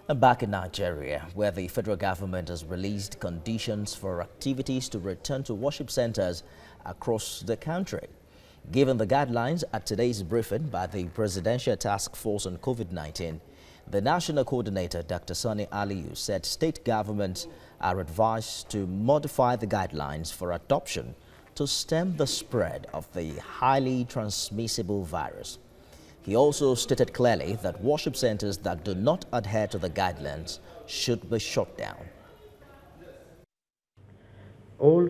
And back in Nigeria, where the federal government has released conditions for activities to return to worship centers across the country. Given the guidelines at today's briefing by the Presidential Task Force on COVID-19, the National Coordinator, Dr. Sani Aliyu, said state governments are advised to modify the guidelines for adoption to stem the spread of the highly transmissible virus. He also stated clearly that worship centers that do not adhere to the guidelines should be shut down. All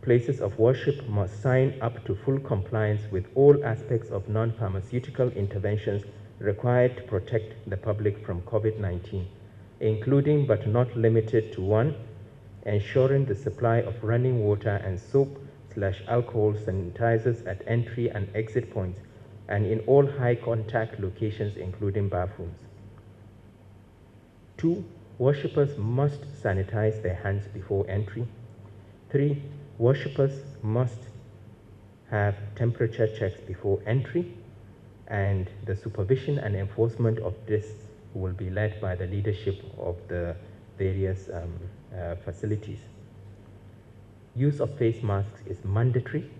places of worship must sign up to full compliance with all aspects of non-pharmaceutical interventions required to protect the public from COVID-19, including but not limited to 1, ensuring the supply of running water and soap/alcohol sanitizers at entry and exit points and in all high-contact locations, including bathrooms. 2, worshippers must sanitize their hands before entry. 3, worshippers must have temperature checks before entry, and the supervision and enforcement of this will be led by the leadership of the various facilities. Use of face masks is mandatory.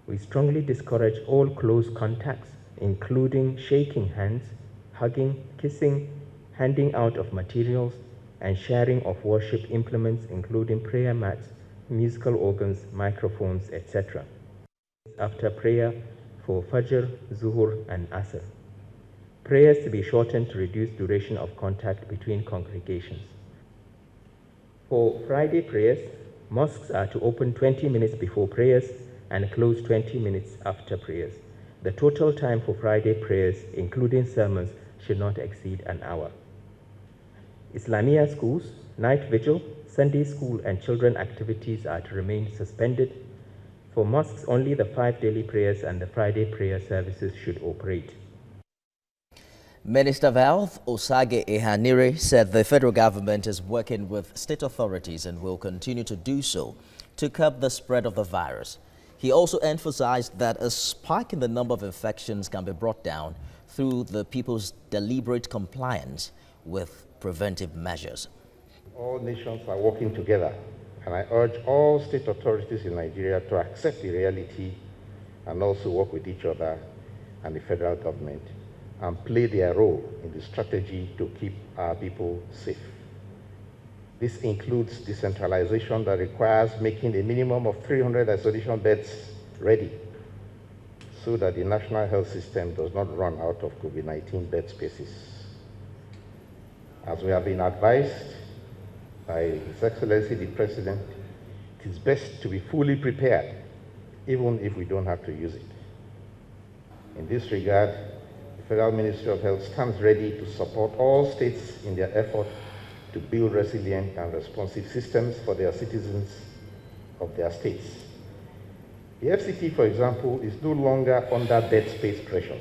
We strongly discourage all close contacts, including shaking hands, hugging, kissing, handing out of materials, and sharing of worship implements, including prayer mats, musical organs, microphones, etc. After prayer for Fajr, Zuhur, and Asr. Prayers to be shortened to reduce duration of contact between congregations. For Friday prayers, mosques are to open 20 minutes before prayers and close 20 minutes after prayers. The total time for Friday prayers, including sermons, should not exceed an hour. Islamia schools, night vigil, Sunday school, and children activities are to remain suspended. For mosques, only the 5 daily prayers and the Friday prayer services should operate. Minister of Health, Osage Ehanire, said the federal government is working with state authorities and will continue to do so to curb the spread of the virus. He also emphasized that a spike in the number of infections can be brought down through the people's deliberate compliance with preventive measures. All nations are working together, and I urge all state authorities in Nigeria to accept the reality and also work with each other and the federal government and play their role in the strategy to keep our people safe. This includes decentralization that requires making a minimum of 300 isolation beds ready so that the national health system does not run out of COVID-19 bed spaces. As we have been advised by His Excellency the President, it is best to be fully prepared, even if we don't have to use it. In this regard, the Federal Ministry of Health stands ready to support all states in their effort to build resilient and responsive systems for their citizens of their states. The FCT, for example, is no longer under bed space pressure.